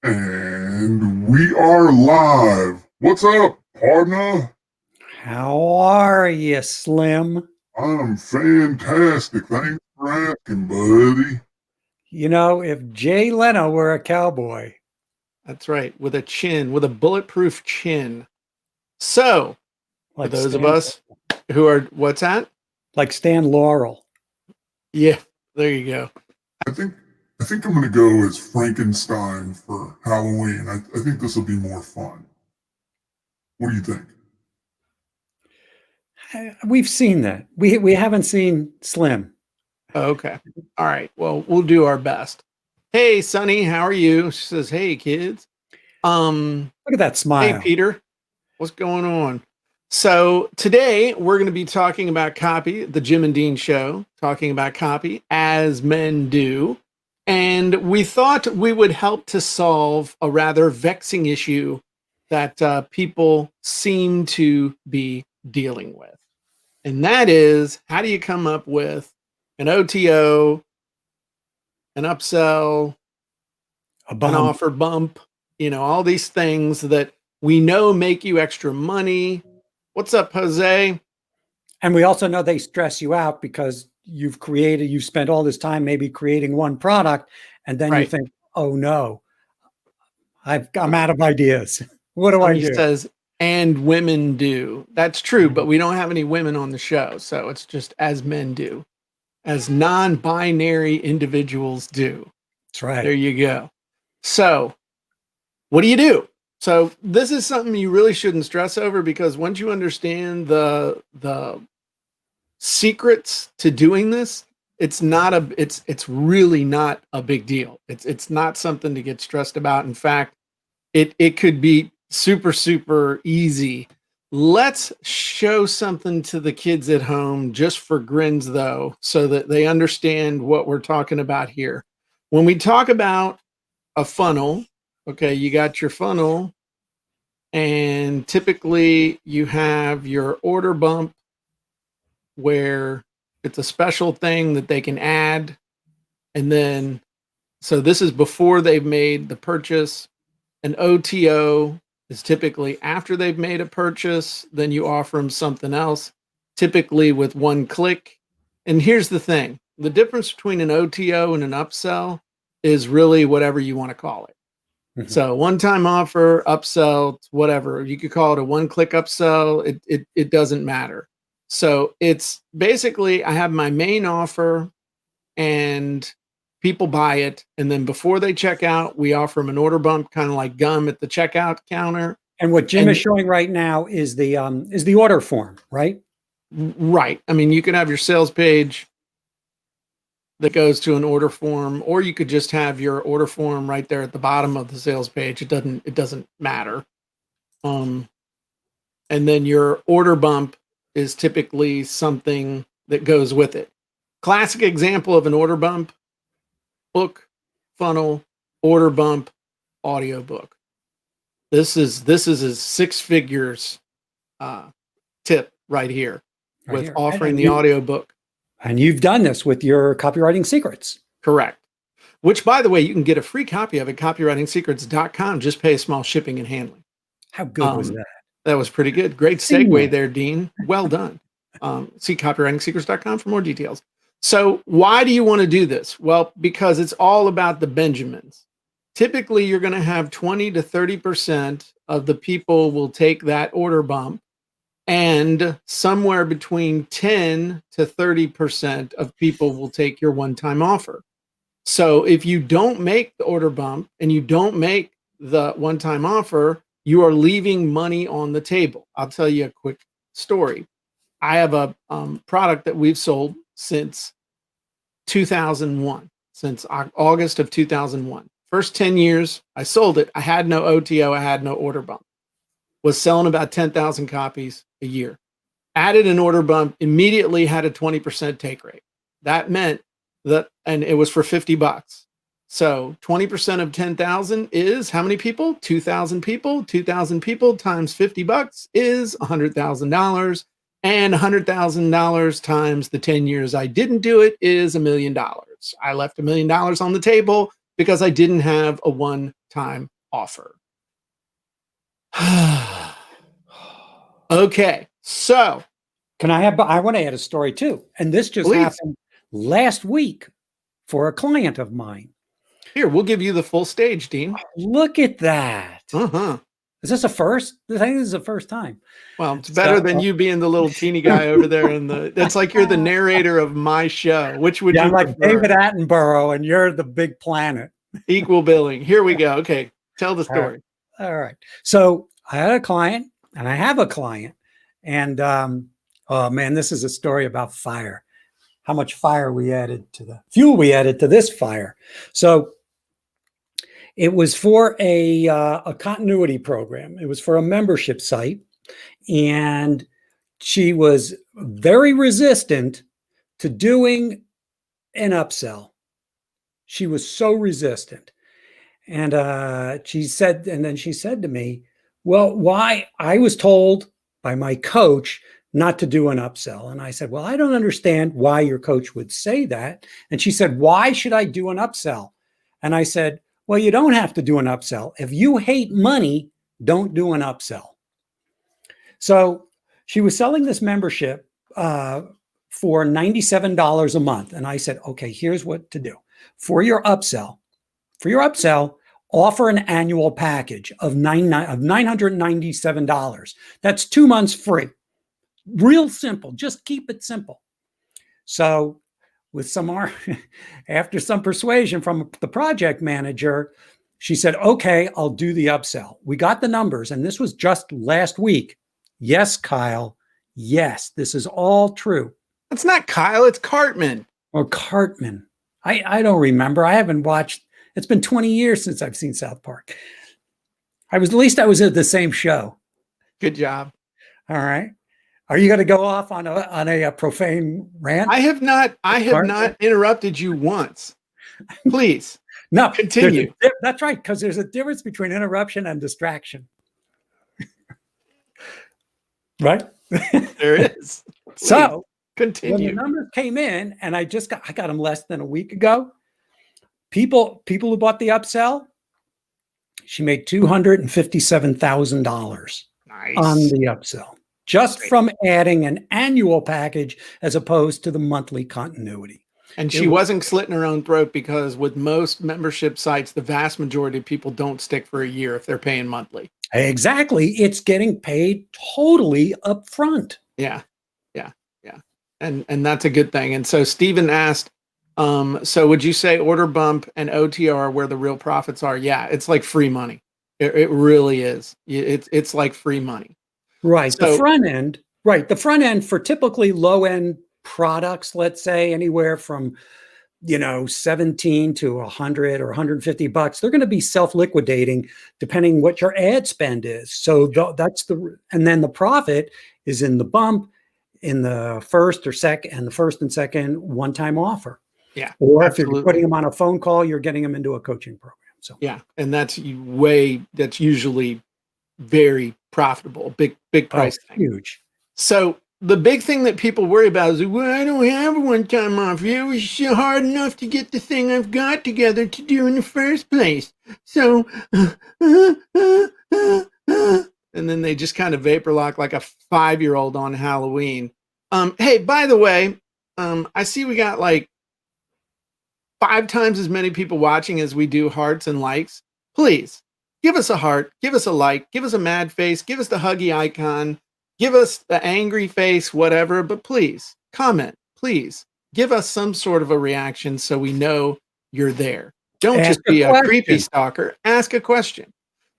And we are live. What's up, partner? How are you, Slim? I'm fantastic. Thanks for asking, buddy. You know, if Jay Leno were a cowboy, That's right, with a chin, with a bulletproof chin. So, for like those of Stan, us who are, what's that? like Stan Laurel. Yeah, there you go. I think I think I'm gonna go as Frankenstein for Halloween. I think this will be more fun. What do you think? We've seen that. We haven't seen Slim. Okay. All right. Well, we'll do our best. Hey, Sonny, how are you? She says, hey, kids. Look at that Hey, smile. Peter, what's going on? So today we're going to be talking about copy, the Jim and Dean show, talking about copy as men do. And we thought we would help to solve a rather vexing issue that people seem to be dealing with. And that is, how do you come up with an OTO, an upsell, A an bump. offer bump, all these things that we know make you extra money. What's up, Jose? And we also know they stress you out because you've spent all this time maybe creating one product, and then you Right. think, oh no, I'm out of ideas. What do I He do? says, and women do. That's true, but we don't have any women on the show. So it's just as men do, as non-binary individuals do. That's right. There you go. So what do you do? So this is something you really shouldn't stress over, because once you understand the secrets to doing this, it's really not a big deal. It's not something to get stressed about. In fact, it could be super easy. Let's show something to the kids at home just for grins, though, so that they understand what we're talking about here. When we talk about a funnel, okay, you got your funnel, and typically you have your order bump, where it's a special thing that they can add. And then, so this is before they've made the purchase. An OTO is typically after they've made a purchase, then you offer them something else, typically with one click. And here's the thing, the difference between an OTO and an upsell is really whatever you want to call it. So one-time offer, upsell, whatever. You could call it a one-click upsell. It doesn't matter. So it's basically, I have my main offer and people buy it. And then before they check out, we offer them an order bump, kind of like gum at the checkout counter. And what Jim is showing right now is the order form, right? Right. I mean, you can have your sales page that goes to an order form, or you could just have your order form right there at the bottom of the sales page. It doesn't matter. And then your order bump is typically something that goes with it. Classic example of an order bump: book, funnel, order bump, audio book. This is a six figures tip right here, with offering the audio book. And you've done this with your copywriting secrets. Correct. Which, by the way, you can get a free copy of at copywritingsecrets.com. Just pay a small shipping and handling. How good was that? That was pretty good. Great segue there, Dean. Well done. See copywritingsecrets.com for more details. So why do you want to do this? Well, because it's all about the Benjamins. Typically, you're going to have 20 to 30% of the people will take that order bump, and somewhere between 10 to 30% of people will take your one-time offer. So if you don't make the order bump and you don't make the one-time offer, you are leaving money on the table. I'll tell you a quick story. I have a product that we've sold since 2001, since August of 2001. First 10 years, I sold it. I had no OTO. I had no order bump. Was selling about 10,000 copies a year. Added an order bump, immediately had a 20% take rate. That meant that, and it was for $50. So 20% of 10,000 is how many people? 2,000 people. 2,000 people times $50 is $100,000. And $100,000 times the 10 years I didn't do it is $1 million. I left $1 million on the table because I didn't have a one time offer. Okay, so I want to add a story too. And this just please, happened last week for a client of mine. here, we'll give you the full stage, Dean. Look at that. Uh-huh. Is this a first? I think this is the first time. Well, it's better than you being the little teeny guy over there in the. It's like you're the narrator of my show. Which would Yeah, you I'm like prefer? David Attenborough, and you're the big planet. Equal billing. Here we go. Okay, tell the story. All right. So I had a client, and I have a client, and oh man, this is a story about fire. How much fire we added to the fuel we added to this fire. So it was for a continuity program. It was for a membership site, and she was very resistant to doing an upsell. She was so resistant. And she said to me, well, why? I was told by my coach not to do an upsell. And I said, well, I don't understand why your coach would say that. And she said, why should I do an upsell? And I said, well, you don't have to do an upsell. If you hate money, don't do an upsell. So she was selling this membership for $97 a month. And I said, okay, here's what to do. For your upsell, offer an annual package of $997. That's 2 months free. Real simple. Just keep it simple. So with after some persuasion from the project manager, she said, okay, I'll do the upsell. We got the numbers, and this was just last week. Yes, Kyle. Yes, this is all true. It's not Kyle, it's Cartman. Or Cartman. I don't remember. I haven't watched. It's been 20 years since I've seen South Park. At least I was at the same show. Good job. All right. Are you going to go off on a profane rant? I have not interrupted you once. Please. No. Continue. That's right, because there's a difference between interruption and distraction. Right? There is. Please. So continue. When the numbers came in, and I got them less than a week ago. People who bought the upsell, she made $257,000 on the upsell, just from adding an annual package as opposed to the monthly continuity. And she wasn't slitting her own throat, because with most membership sites, the vast majority of people don't stick for a year if they're paying monthly. Exactly. It's getting paid totally upfront. Yeah. And that's a good thing. And so Stephen asked, so would you say order bump and OTO are where the real profits are? Yeah, it's like free money. It really is. It's like free money. Right. So, the front end for typically low end products, let's say anywhere from 17 to 100 or 150 bucks, they're going to be self-liquidating depending what your ad spend is. So and then the profit is in the bump, in the first and second one-time offer. Yeah. Or absolutely. if you're putting them on a phone call, you're getting them into a coaching program. So yeah. And that's usually very profitable, big price thing. Huge. So the big thing that people worry about is, well, I don't have a one-time offer. It was so hard enough to get the thing I've got together to do in the first place. So, and then they just kind of vapor lock like a 5-year-old on Halloween. Hey, by the way, I see we got like 5 times as many people watching as we do hearts and likes. Please give us a heart, give us a like, give us a mad face, give us the huggy icon. Give us the angry face, whatever, but please comment. Please give us some sort of a reaction so we know you're there. Don't just be a creepy stalker. Ask a question.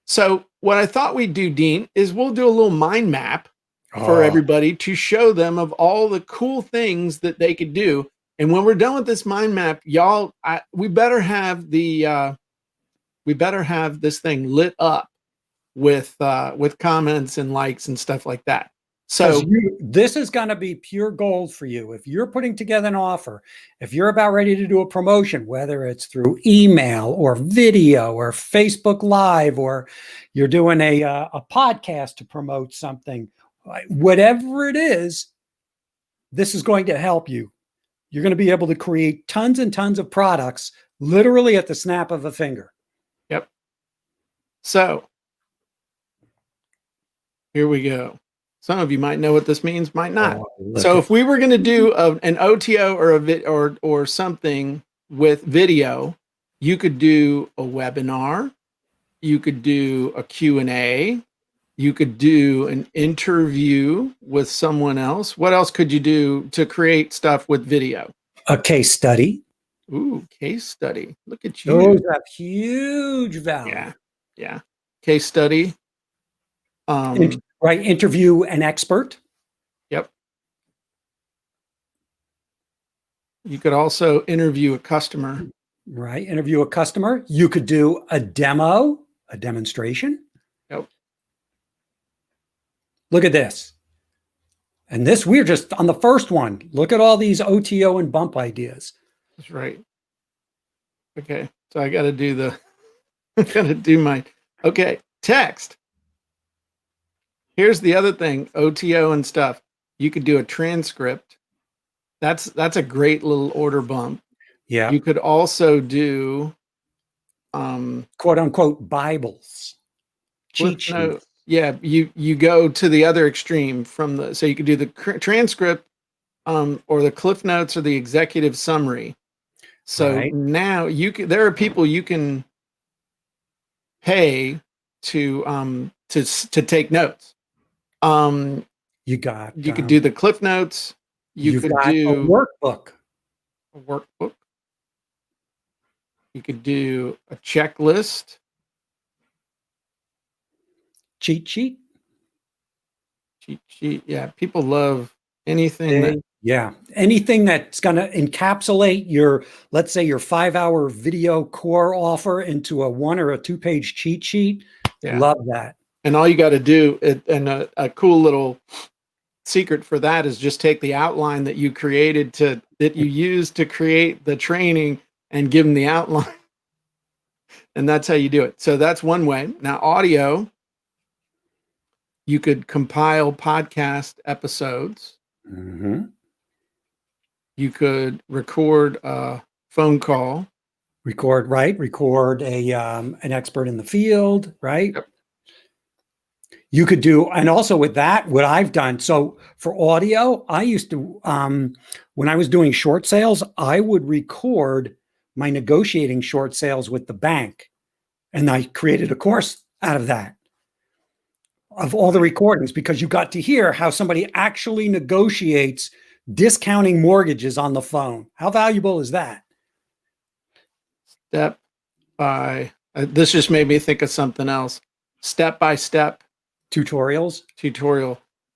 So what I thought we'd do, Dean, is we'll do a little mind map for everybody to show them of all the cool things that they could do. And when we're done with this mind map, y'all, we better have this thing lit up with comments and likes and stuff like that. So this is going to be pure gold for you. If you're putting together an offer, if you're about ready to do a promotion, whether it's through email or video or Facebook Live, or you're doing a podcast to promote something, whatever it is, this is going to help you. You're going to be able to create tons and tons of products literally at the snap of a finger. Yep. So here we go. Some of you might know what this means, might not. So if we were going to do an OTO or or something with video, you could do a webinar, you could do a Q&A, you could do an interview with someone else. What else could you do to create stuff with video? A case study. Ooh, case study. Look at you. Those have huge value. Yeah. Yeah. Case study. Right. Interview an expert. Yep. You could also interview a customer. Right. Interview a customer. You could do a demo, a demonstration. Yep. Look at this. And this, we're just on the first one. Look at all these OTO and bump ideas. That's right. Okay. So I got to do the, I got to do my, okay. Text. Here's the other thing, OTO and stuff. You could do a transcript. That's a great little order bump. Yeah. You could also do quote unquote Bibles. Cheat sheets. Yeah, you go to the other extreme from the, so you could do the transcript or the cliff notes or the executive summary. So now you can, there are people you can pay to take notes. You could do the cliff notes. You could do a workbook. A workbook. You could do a checklist. Cheat sheet. Cheat sheet. Yeah, people love anything. Anything that's going to encapsulate your, let's say, your 5-hour video core offer into a 1 or a 2-page cheat sheet. Yeah. Love that. And all you got to do, and a cool little secret for that is just take the outline that you created that you used to create the training and give them the outline. And that's how you do it. So that's one way. Now, audio, you could compile podcast episodes. Mm-hmm. You could record a phone call. Record an expert in the field, right? Yep. You could do, and also with that, what I've done. So for audio, I used to, when I was doing short sales, I would record my negotiating short sales with the bank. And I created a course out of that, of all the recordings, because you got to hear how somebody actually negotiates discounting mortgages on the phone. How valuable is that? Step by, this just made me think of something else. Step by step. Tutorial.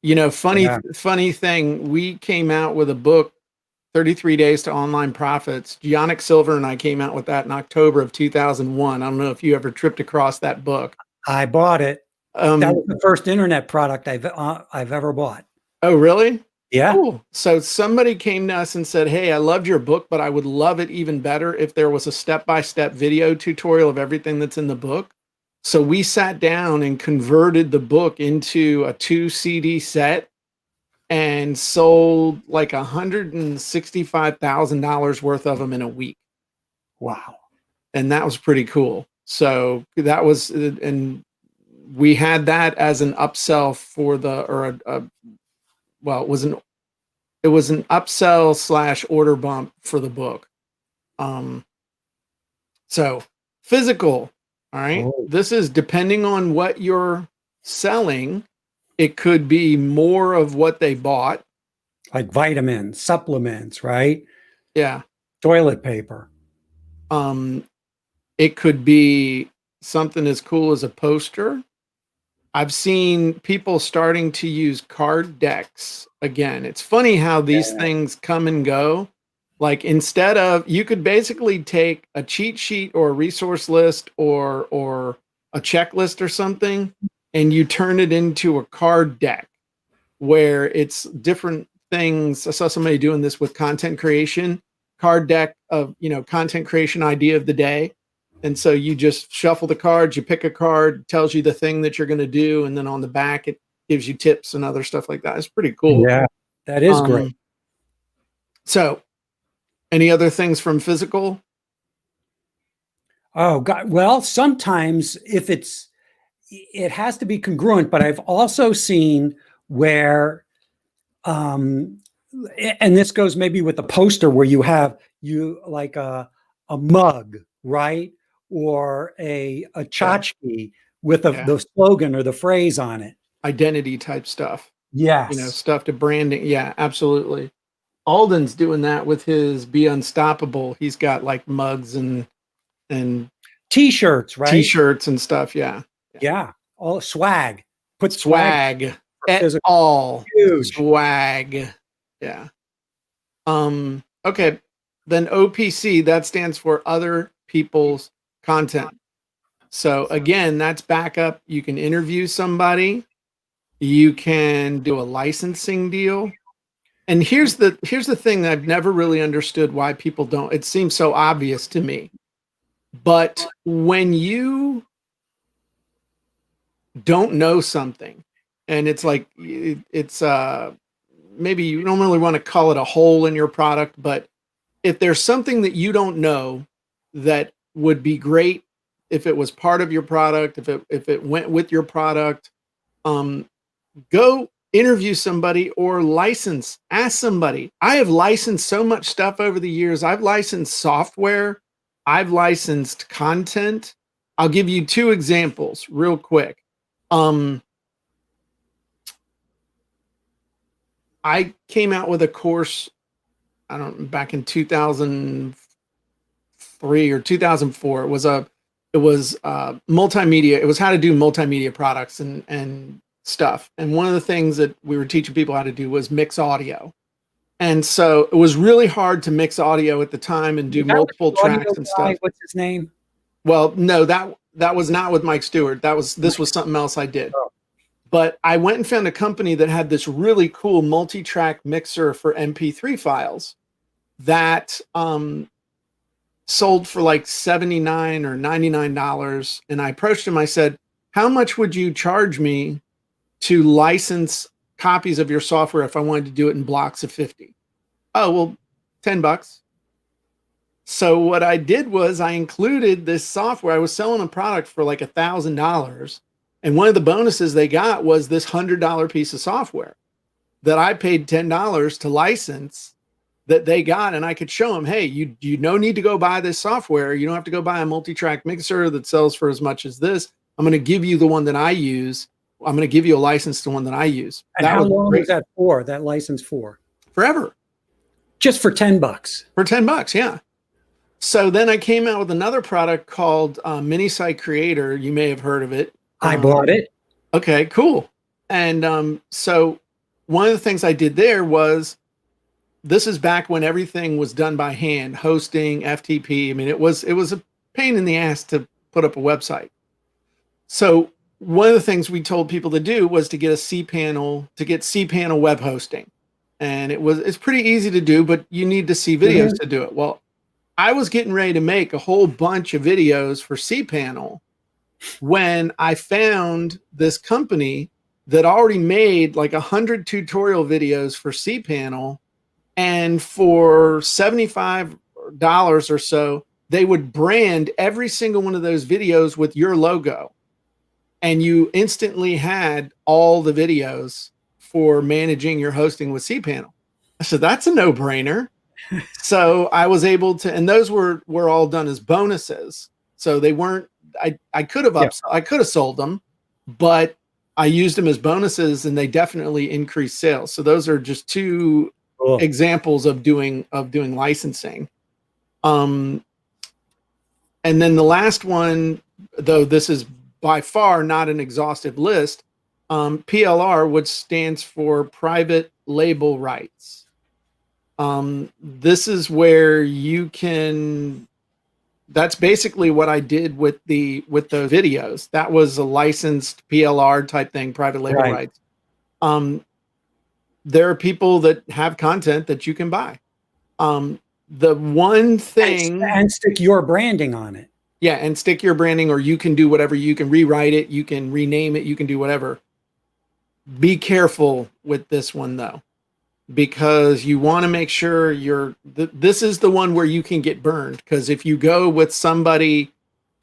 You know, funny thing, we came out with a book, 33 Days to Online Profits. Giannick Silver and I came out with that in October of 2001. I don't know if you ever tripped across that book. I bought it. That was the first internet product I've ever bought. Oh, really? Yeah. Cool. So somebody came to us and said, hey, I loved your book, but I would love it even better if there was a step-by-step video tutorial of everything that's in the book. So we sat down and converted the book into a 2 CD set and sold like $165,000 worth of them in a week. Wow. And that was pretty cool. So that was, and we had that as an upsell for well, it was an upsell / order bump for the book. So physical. All right. Oh. This is depending on what you're selling. It could be more of what they bought. Like vitamins, supplements, right? Yeah. Toilet paper. It could be something as cool as a poster. I've seen people starting to use card decks again. It's funny how these things come and go. Like instead of, you could basically take a cheat sheet or a resource list or a checklist or something, and you turn it into a card deck where it's different things. I saw somebody doing this with content creation, card deck of, content creation idea of the day. And so you just shuffle the cards, you pick a card, tells you the thing that you're going to do. And then on the back, it gives you tips and other stuff like that. It's pretty cool. Yeah, that is great. So any other things from physical? Oh God. Well, sometimes if it's it has to be congruent, but I've also seen where, and this goes maybe with the poster where you like a mug, right? Or a tchotchke with the slogan or the phrase on it. Identity type stuff. Yes. Stuff to branding. Yeah, absolutely. Alden's doing that with his Be Unstoppable. He's got like mugs and T-shirts, right? T-shirts and stuff. Yeah. Yeah. All swag. Put Swag at physical. all. Huge. Swag. Yeah. Okay. Then OPC, that stands for other people's content. So again, that's backup. You can interview somebody. You can do a licensing deal. And here's the thing that I've never really understood why people don't. It seems so obvious to me. But when you don't know something, and it's like it's maybe you don't really want to call it a hole in your product, but if there's something that you don't know that would be great if it was part of your product, if it went with your product, go interview somebody or ask somebody. I have licensed so much stuff over the years. I've licensed software. I've licensed content. I'll give you 2 examples real quick. I came out with a course, back in 2003 or 2004. It was multimedia. It was how to do multimedia products and stuff. And one of the things that we were teaching people how to do was mix audio. And so it was really hard to mix audio at the time and do multiple tracks and stuff. What's his name? Well, no, that was not with Mike Stewart. This was something else I did. But I went and found a company that had this really cool multi-track mixer for MP3 files that sold for like $79 or $99. And I approached him. I said, how much would you charge me to license copies of your software if I wanted to do it in blocks of 50? Oh, well, $10. So what I did was I included this software. I was selling a product for like $1,000. And one of the bonuses they got was this $100 piece of software that I paid $10 to license that they got. And I could show them, hey, you no need to go buy this software. You don't have to go buy a multi-track mixer that sells for as much as this. I'm going to give you the one that I use. I'm going to give you a license to one that I use. And how long was that for, that license for? Forever. Just for $10. For $10, yeah. So then I came out with another product called Mini Site Creator. You may have heard of it. I bought it. Okay, cool. And so one of the things I did there was, this is back when everything was done by hand, hosting, FTP. I mean, it was a pain in the ass to put up a website. So one of the things we told people to do was to get cPanel web hosting. And it's pretty easy to do, but you need to see videos to do it. Well, I was getting ready to make a whole bunch of videos for cPanel when I found this company that already made like 100 tutorial videos for cPanel, and for $75 or so, they would brand every single one of those videos with your logo. And you instantly had all the videos for managing your hosting with cPanel. I said, that's a no-brainer. So I was able to, and those were all done as bonuses. So they weren't, I could have sold them, but I used them as bonuses, and they definitely increased sales. So those are just 2 examples of doing licensing. And then the last one, though this is by far not an exhaustive list, PLR, which stands for private label rights. This is where you can, that's basically what I did with the videos. That was a licensed PLR type thing, private label rights. There are people that have content that you can buy. The one thing, and stick your branding on it. Yeah, and stick your branding, or you can do whatever. You can rewrite it, you can rename it, you can do whatever. Be careful with this one though, because you want to make sure this is the one where you can get burned. Because if you go with somebody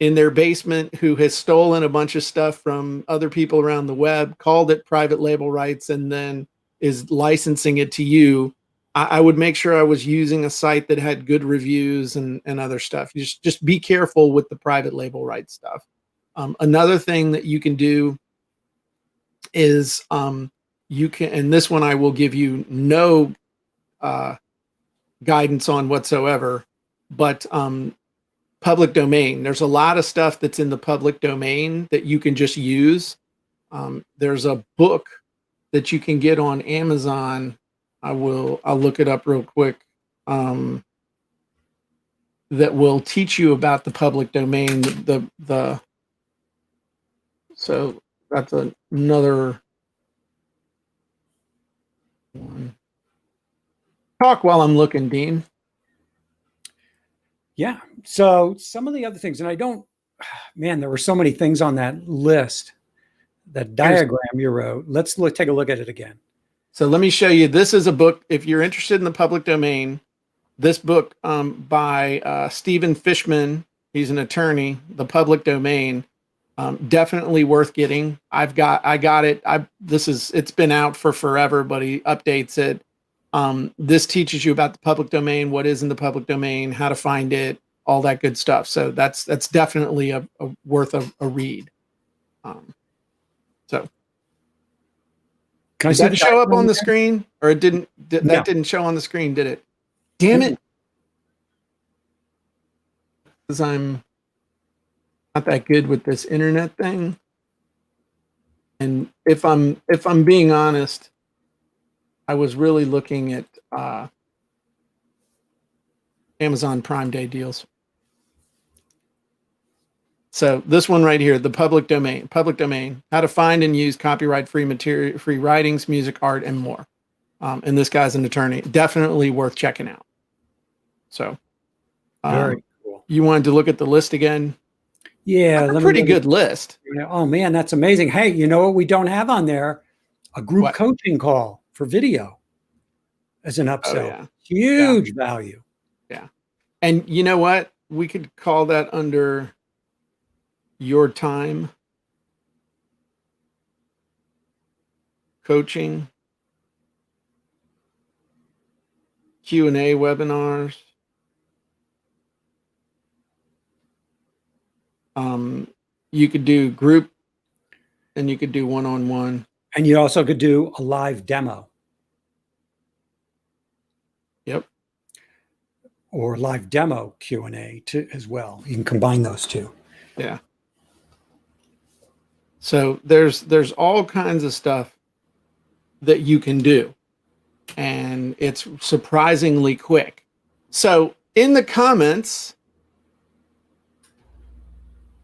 in their basement who has stolen a bunch of stuff from other people around the web, called it private label rights, and then is licensing it to you, I would make sure I was using a site that had good reviews and other stuff. Just be careful with the private label rights stuff. Another thing that you can do is you can, and this one I will give you no guidance on whatsoever, but public domain. There's a lot of stuff that's in the public domain that you can just use. There's a book that you can get on Amazon. I'll look it up real quick. That will teach you about the public domain. So that's another one. Talk while I'm looking, Dean. Yeah. So some of the other things, and man, there were so many things on that list, that diagram you wrote. Let's take a look at it again. So let me show you. This is a book. If you're interested in the public domain, this book by Stephen Fishman, he's an attorney, The Public Domain, definitely worth getting. I got it. It's been out for forever, but he updates it. This teaches you about the public domain, what is in the public domain, how to find it, all that good stuff. So that's definitely a worth a read. So can I did see that show up on the screen, or it didn't? No. That didn't show on the screen, did it? Damn it! Because I'm not that good with this internet thing. And if I'm being honest, I was really looking at Amazon Prime Day deals. So this one right here, the public domain, how to find and use copyright-free material, free writings, music, art, and more. And this guy's an attorney. Definitely worth checking out. So very cool. You wanted to look at the list again? Yeah. That's a pretty good list. Oh man, that's amazing. Hey, you know what we don't have on there? A group coaching call for video as an upsell. Oh, yeah. Huge value. Yeah. And you know what? We could call that under your time coaching, Q&A webinars. You could do group and you could do one-on-one. And you also could do a live demo. Yep. Or live demo Q&A too, as well. You can combine those two. Yeah. So there's all kinds of stuff that you can do, and it's surprisingly quick. So in the comments,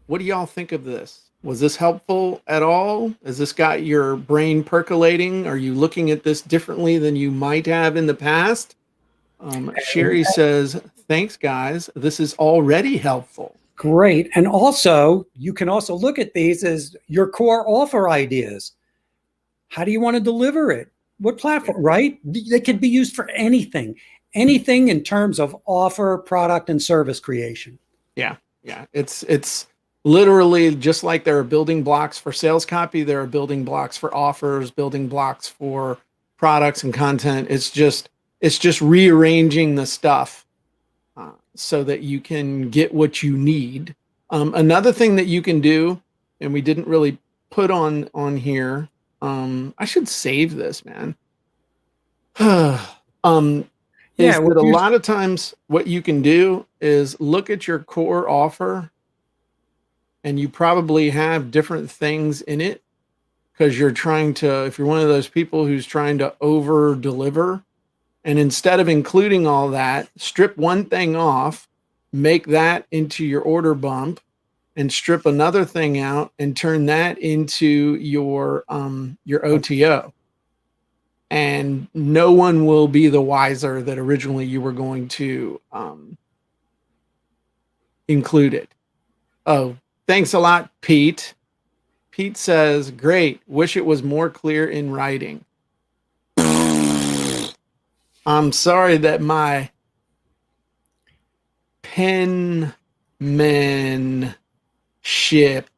what do y'all think of this? Was this helpful at all? Has this got your brain percolating? Are you looking at this differently than you might have in the past? Sherry says, thanks, guys. This is already helpful. Great. And also, you can also look at these as your core offer ideas. How do you want to deliver it? What platform, right? They could be used for anything in terms of offer, product, and service creation. Yeah. Yeah. It's literally just like there are building blocks for sales copy. There are building blocks for offers, building blocks for products and content. It's just rearranging the stuff so that you can get what you need. Another thing that you can do, and we didn't really put on here, I should save this, man. Is that a lot of times what you can do is look at your core offer, and you probably have different things in it because you're trying to, if you're one of those people who's trying to over deliver, and instead of including all that, strip one thing off, make that into your order bump, and strip another thing out and turn that into your OTO. And no one will be the wiser that originally you were going to include it. Oh, thanks a lot, Pete. Pete says, great. Wish it was more clear in writing. I'm sorry that my penman ship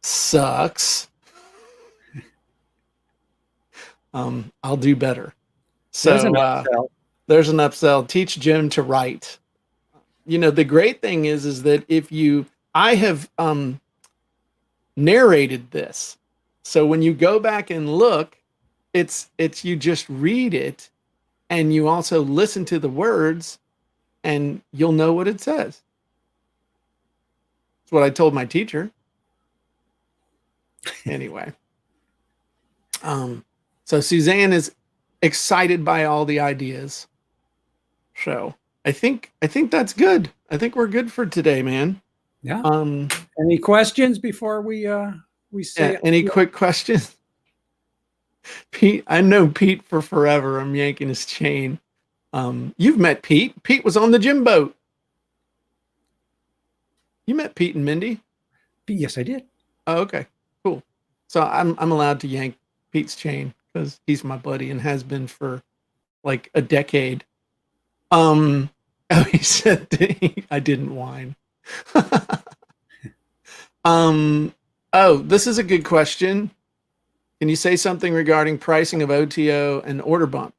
sucks. I'll do better. There's an So upsell. there's an upsell. Teach Jim to write. You know, the great thing is that I have narrated this. So when you go back and look, it's you just read it and you also listen to the words and you'll know what it says. That's what I told my teacher. Anyway. So Suzanne is excited by all the ideas. So I think that's good. I think we're good for today, man. Yeah. Any questions before we say any quick questions? Pete, I know Pete for forever. I'm yanking his chain. You've met Pete. Pete was on the gym boat. You met Pete and Mindy? Yes, I did. Oh, okay. Cool. So I'm allowed to yank Pete's chain because he's my buddy and has been for like a decade. Oh, he said I didn't whine. Oh, this is a good question. Can you say something regarding pricing of OTO and order bump?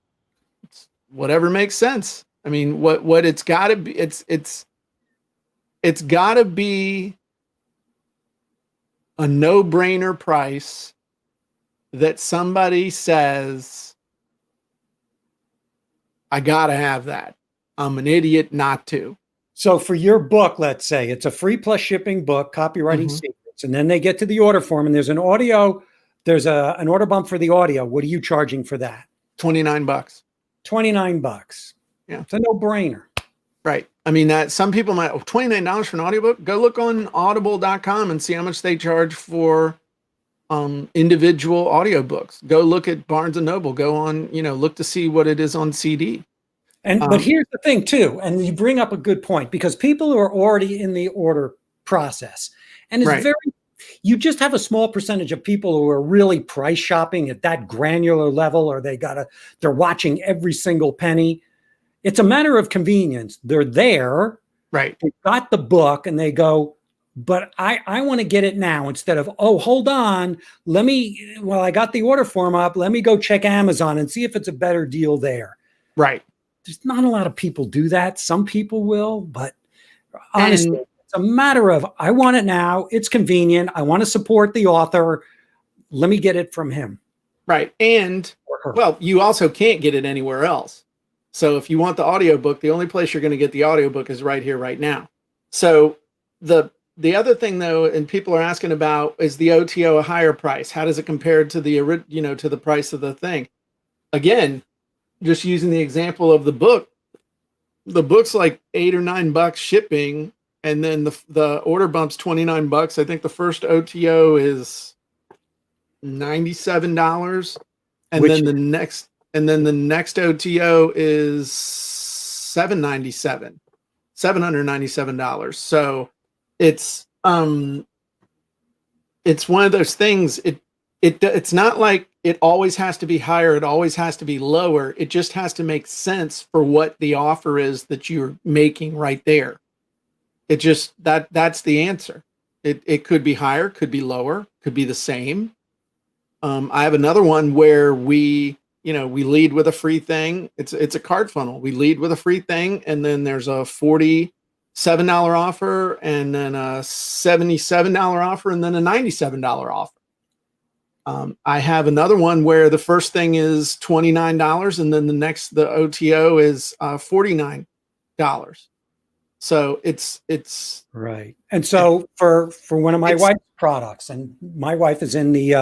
It's whatever makes sense. I mean, what it's got to be, it's got to be a no-brainer price that somebody says, I got to have that. I'm an idiot not to. So for your book, let's say it's a free plus shipping book, copywriting secrets, and then they get to the order form and there's an audio, there's an order bump for the audio. What are you charging for that? $29. $29. Yeah. It's a no-brainer. Right. I mean, that some people might, $29 for an audiobook. Go look on audible.com and see how much they charge for individual audiobooks. Go look at Barnes and Noble. Go on, look to see what it is on CD. And but here's the thing too, and you bring up a good point, because people who are already in the order process, and it's Right. you just have a small percentage of people who are really price shopping at that granular level, or they're watching every single penny. It's a matter of convenience. They're there, Right. they got the book, and they go, but I want to get it now, instead of, oh, hold on, I got the order form up, let me go check Amazon and see if it's a better deal there. Right. There's not a lot of people do that. Some people will, but honestly, it's a matter of, I want it now. It's convenient. I want to support the author. Let me get it from him. Right. And, well, you also can't get it anywhere else. So if you want the audiobook, the only place you're going to get the audiobook is right here, right now. So the other thing, though, and people are asking about, is the OTO a higher price? How does it compare to to the price of the thing? Again, just using the example of the book's like $8 or $9 shipping, and then the order bump's $29. I think the first OTO is $97, and then the next OTO is $797. So it's one of those things. It's not like it always has to be higher. It always has to be lower. It just has to make sense for what the offer is that you're making right there. It just, that's the answer. It could be higher, could be lower, could be the same. I have another one where we lead with a free thing. It's a card funnel. We lead with a free thing, and then there's a $47 offer, and then a $77 offer, and then a $97 offer. I have another one where the first thing is $29, and then the OTO is $49. So it's right. And so for one of my wife's products, and my wife is in the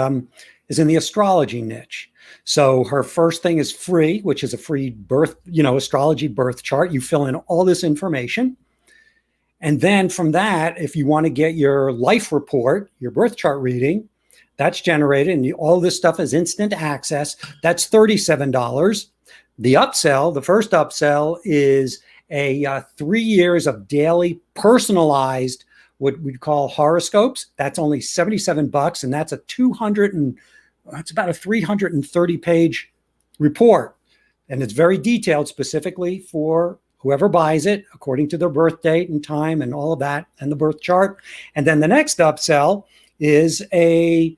astrology niche. So her first thing is free, which is a free birth, astrology birth chart. You fill in all this information. And then from that, if you want to get your life report, your birth chart reading, that's generated, and all this stuff is instant access. That's $37. The upsell, the first upsell, is a 3 years of daily personalized, what we'd call horoscopes. That's only $77, and that's that's about a 330-page report, and it's very detailed, specifically for whoever buys it according to their birth date and time and all of that and the birth chart. And then the next upsell is a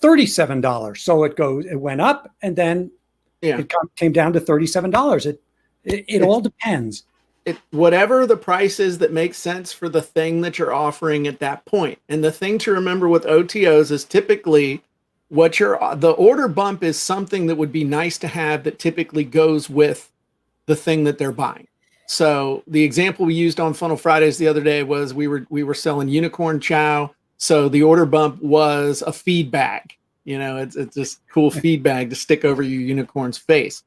$37. So it went up and then it came down to $37. It all depends. Whatever the price is that makes sense for the thing that you're offering at that point. And the thing to remember with OTOs is typically the order bump is something that would be nice to have that typically goes with the thing that they're buying. So the example we used on Funnel Fridays the other day was we were selling unicorn chow. So the order bump was a feed bag. You know, it's just cool feed bag to stick over your unicorn's face.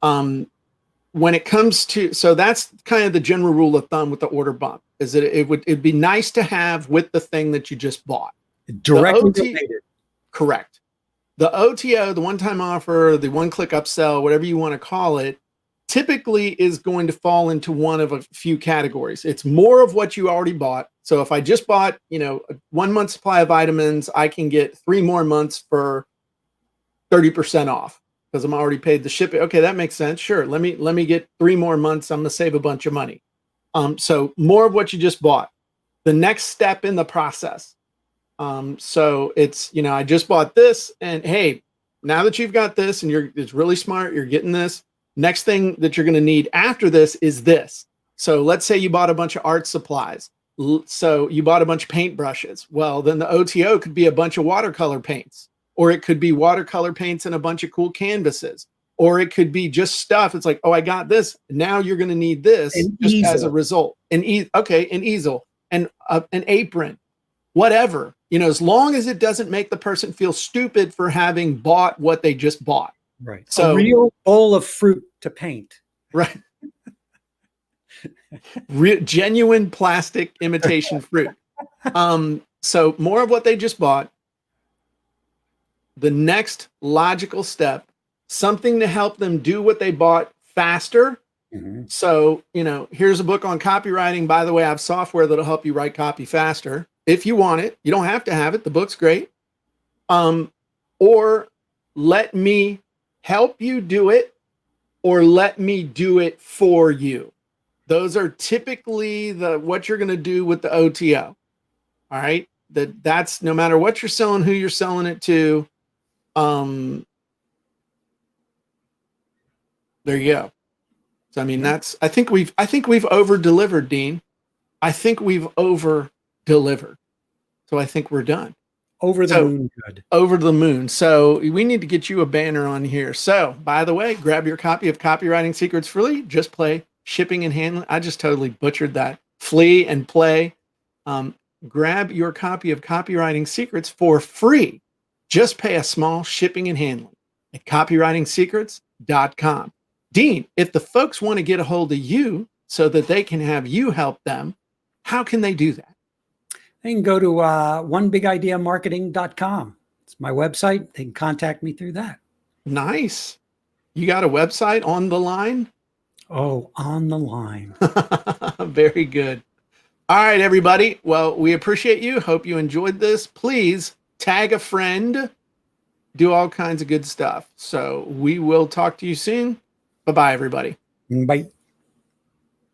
When it comes to, so that's kind of the general rule of thumb with the order bump, is that it'd be nice to have with the thing that you just bought. Directly related. Correct. The OTO, the one-time offer, the one-click upsell, whatever you want to call it, typically is going to fall into one of a few categories. It's more of what you already bought. So if I just bought, you know, 1 month supply of vitamins, I can get 3 more months for 30% off. Because I'm already paid the shipping. Okay, that makes sense. Sure. Let me get 3 more months. I'm gonna save a bunch of money. So more of what you just bought. The next step in the process. So it's, you know, I just bought this, and hey, now that you've got this and it's really smart, you're getting this. Next thing that you're gonna need after this is this. So let's say you bought a bunch of art supplies. So you bought a bunch of paint brushes. Well, then the OTO could be a bunch of watercolor paints. Or it could be watercolor paints and a bunch of cool canvases. Or it could be just stuff. It's like, oh, I got this. Now you're going to need this just as a result. An easel, and an apron, whatever. You know, as long as it doesn't make the person feel stupid for having bought what they just bought. Right. So a real bowl of fruit to paint. Right. Genuine plastic imitation fruit. So more of what they just bought. The next logical step, something to help them do what they bought faster. Mm-hmm. So, you know, here's a book on copywriting. By the way, I have software that'll help you write copy faster. If you want it, you don't have to have it. The book's great. Or let me help you do it, or let me do it for you. Those are typically what you're going to do with the OTO. All right. That's no matter what you're selling, who you're selling it to. There you go. So, I mean, I think we've over delivered, Dean. I think we've over delivered. So I think we're done. Over the moon. Good. Over the moon. So we need to get you a banner on here. So by the way, grab your copy of Copywriting Secrets Free. Just play shipping and handling. I just totally butchered that. Flee and play. Grab your copy of Copywriting Secrets for free. Just pay a small shipping and handling at copywritingsecrets.com. Dean, if the folks want to get a hold of you so that they can have you help them, how can they do that? They can go to onebigIdeamarketing.com. It's my website. They can contact me through that. Nice. You got a website on the line? Oh, on the line. Very good. All right, everybody. Well, we appreciate you. Hope you enjoyed this. Please tag a friend, do all kinds of good stuff. So we will talk to you soon. Bye-bye, everybody. Bye.